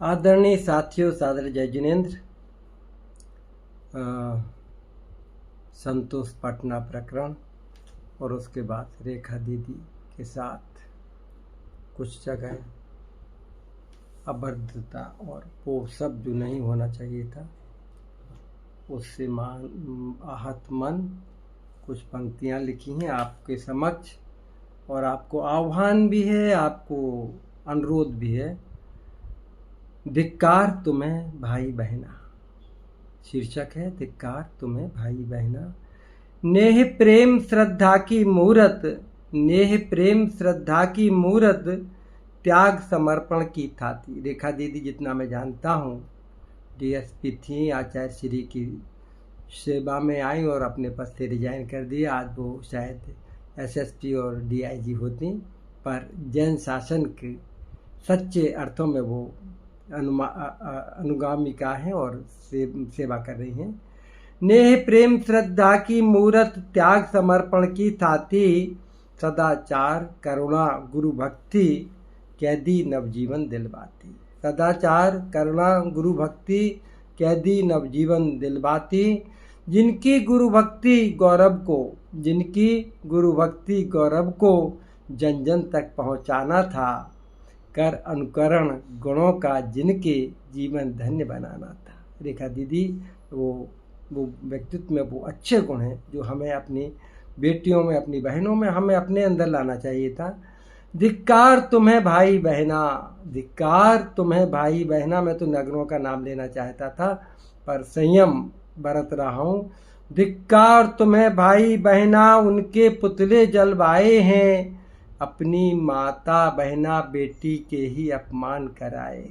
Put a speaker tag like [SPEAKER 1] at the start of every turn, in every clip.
[SPEAKER 1] आदरणीय साथियों, सादर जय जिनेन्द्र। संतोष पटना प्रकरण और उसके बाद रेखा दीदी के साथ कुछ जगह अभद्रता और वो सब जो नहीं होना चाहिए था उससे आहत मन कुछ पंक्तियाँ लिखी हैं आपके समक्ष, और आपको आह्वान भी है, आपको अनुरोध भी है। धिक्कार तुम्हें भाई बहना, शीर्षक है धिक्कार तुम्हें भाई बहना। नेह प्रेम श्रद्धा की मूरत, नेह प्रेम श्रद्धा की मूरत, त्याग समर्पण की थाती। रेखा दीदी जितना मैं जानता हूँ डीएसपी थी, आचार्य श्री की सेवा में आई और अपने पद से रिजाइन कर दिया। आज वो शायद एसएसपी और डीआईजी होती, पर जैन शासन के सच्चे अर्थों में वो अनुगामिका हैं और सेवा कर रही हैं। नेह प्रेम श्रद्धा की मूरत, त्याग समर्पण की थाती, सदाचार करुणा गुरु भक्ति, कैदी नवजीवन दिलवाती। सदाचार करुणा गुरु भक्ति, कैदी नवजीवन दिलवाती। जिनकी गुरु भक्ति गौरव को, जिनकी गुरु भक्ति गौरव को जन जन तक पहुँचाना था, कर अनुकरण गुणों का जिनके जीवन धन्य बनाना था। रेखा दीदी वो व्यक्तित्व में वो अच्छे गुण हैं जो हमें अपनी बेटियों में, अपनी बहनों में, हमें अपने अंदर लाना चाहिए था। धिक्कार तुम्हें भाई बहना, धिक्कार तुम्हें भाई बहना। मैं तो नगरों का नाम लेना चाहता था पर संयम बरत रहा हूँ। धिक्कार तुम्हें भाई बहना, उनके पुतले जलवाए हैं, अपनी माता बहना बेटी के ही अपमान कराए।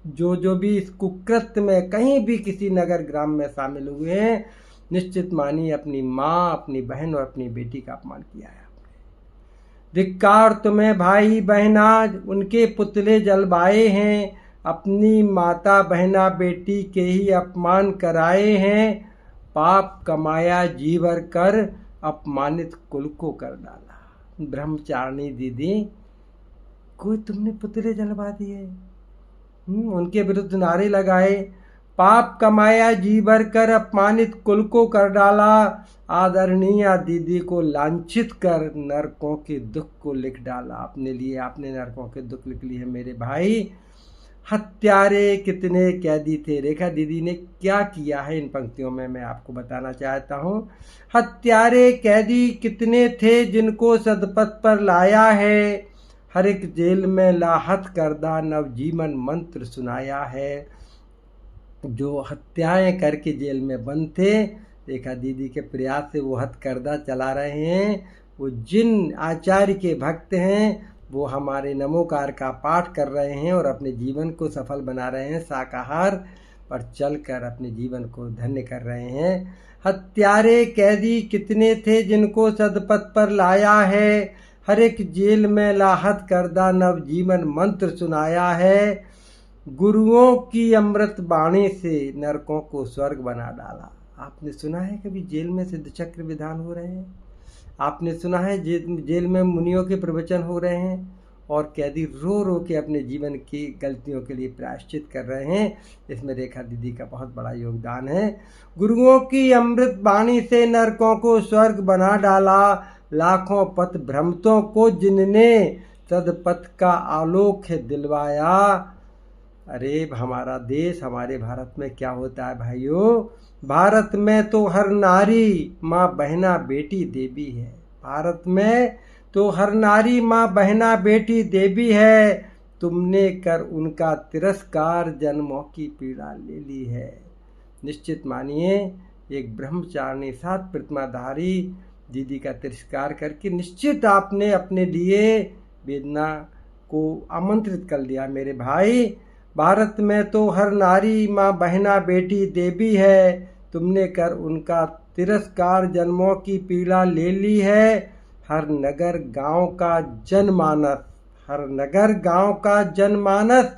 [SPEAKER 1] जो भी इस कुकृत्य में कहीं भी किसी नगर ग्राम में शामिल हुए हैं, निश्चित मानिए अपनी माँ, अपनी बहन और अपनी बेटी का अपमान किया है आपने। धिक्कार तुम्हें भाई बहना, उनके पुतले जलवाए हैं, अपनी माता बहना बेटी के ही अपमान कराए हैं। पाप कमाया जी भर कर, अपमानित कुल को कर डाला। ब्रह्मचारिणी दीदी कोई तुमने पुतले जलवा दिए, उनके विरुद्ध नारे लगाए। पाप कमाया जी भर कर, अपमानित कुल को कर डाला। आदरणीय दीदी को लांछित कर, नरकों के दुख को लिख डाला। अपने लिए आपने नरकों के दुख लिख लिए मेरे भाई। हत्यारे कितने कैदी थे। रेखा दीदी ने क्या किया है इन पंक्तियों में मैं आपको बताना चाहता हूँ। हत्यारे कैदी कितने थे जिनको सदपथ पर लाया है, हर एक जेल में लाहत करदा नवजीवन मंत्र सुनाया है। जो हत्याएं करके जेल में बंद थे, रेखा दीदी के प्रयास से वो हथकरदा चला रहे हैं। वो जिन आचार्य के भक्त हैं वो हमारे नमोकार का पाठ कर रहे हैं और अपने जीवन को सफल बना रहे हैं, शाकाहार पर चलकर अपने जीवन को धन्य कर रहे हैं। हत्यारे कैदी कितने थे जिनको सदपथ पर लाया है, हर एक जेल में लाहत करदा नवजीवन मंत्र सुनाया है। गुरुओं की अमृत बाणी से नरकों को स्वर्ग बना डाला। आपने सुना है कभी जेल में सिद्ध चक्र विधान हो रहे हैं? आपने सुना है जेल में मुनियों के प्रवचन हो रहे हैं और कैदी रो रो के अपने जीवन की गलतियों के लिए प्रायश्चित कर रहे हैं? इसमें रेखा दीदी का बहुत बड़ा योगदान है। गुरुओं की अमृत बाणी से नरकों को स्वर्ग बना डाला। लाखों पथ भ्रमतों को जिनने सदपथ का आलोक दिलवाया। अरे हमारा देश, हमारे भारत में क्या होता है भाइयों? भारत में तो हर नारी माँ बहना बेटी देवी है। भारत में तो हर नारी माँ बहना बेटी देवी है। तुमने कर उनका तिरस्कार, जन्मों की पीड़ा ले ली है। निश्चित मानिए एक ब्रह्मचारिणी सात प्रतिमाधारी दीदी का तिरस्कार करके निश्चित आपने अपने लिए वेदना को आमंत्रित कर लिया मेरे भाई। भारत में तो हर नारी माँ बहना बेटी देवी है। तुमने कर उनका तिरस्कार, जन्मों की पीड़ा ले ली है। हर नगर गांव का जनमानस, हर नगर गांव का जनमानस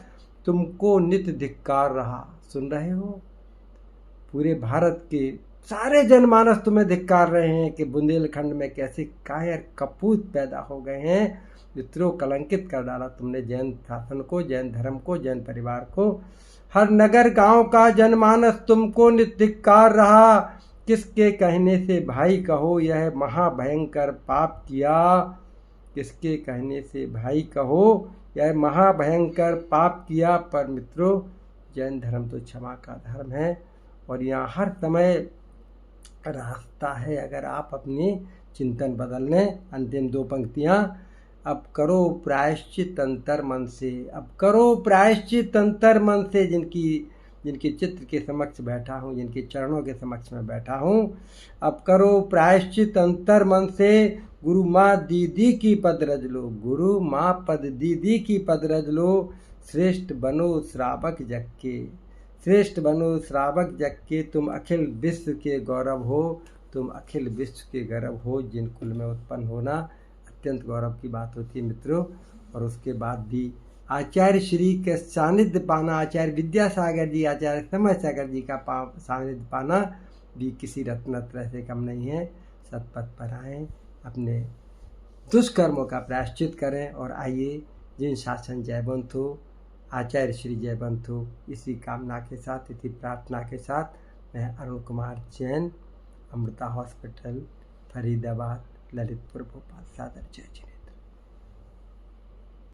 [SPEAKER 1] तुमको नित धिक्कार रहा। सुन रहे हो? पूरे भारत के सारे जनमानस तुम्हें धिक्कार रहे हैं कि बुंदेलखंड में कैसे कायर कपूत पैदा हो गए हैं। मित्रों कलंकित कर डाला तुमने जैन शासन को, जैन धर्म को, जैन परिवार को। हर नगर गांव का जनमानस तुमको धिक्कार रहा, किसके कहने से भाई कहो यह महाभयंकर पाप किया। किसके कहने से भाई कहो यह महाभयंकर पाप किया। पर मित्रों जैन धर्म तो क्षमा का धर्म है और यहाँ हर समय रास्ता है अगर आप अपनी चिंतन बदल लें। अंतिम 2 पंक्तियाँ, अब करो प्रायश्चित अंतर मन से। अब करो प्रायश्चित अंतर मन से, जिनकी चित्र के समक्ष बैठा हूँ, जिनके चरणों के समक्ष में बैठा हूँ। अब करो प्रायश्चित अंतर मन से, गुरु माँ दीदी की पद रज लो। गुरु माँ पद दीदी की पद रज लो। श्रेष्ठ बनो श्रावक जग के, श्रेष्ठ बनो श्रावक जग के। तुम अखिल विश्व के गौरव हो, तुम अखिल विश्व के गौरव हो। जिन कुल में उत्पन्न होना अत्यंत गौरव की बात होती है मित्रों। और उसके बाद भी आचार्य श्री के सानिध्य पाना, आचार्य विद्यासागर जी, आचार्य समय सागर जी का सानिध्य पाना भी किसी रत्न से कम नहीं है। सतपथ पर आएँ, अपने दुष्कर्मों का प्रायश्चित करें और आइए जिन शासन जयवंत हो, आचार्य श्री जयवंत हो। इसी कामना के साथ, इसी प्रार्थना के साथ मैं अरुण कुमार जैन, अमृता हॉस्पिटल, फरीदाबाद, ललितपुर, भोपाल, सादर जय जिनेन्द्र।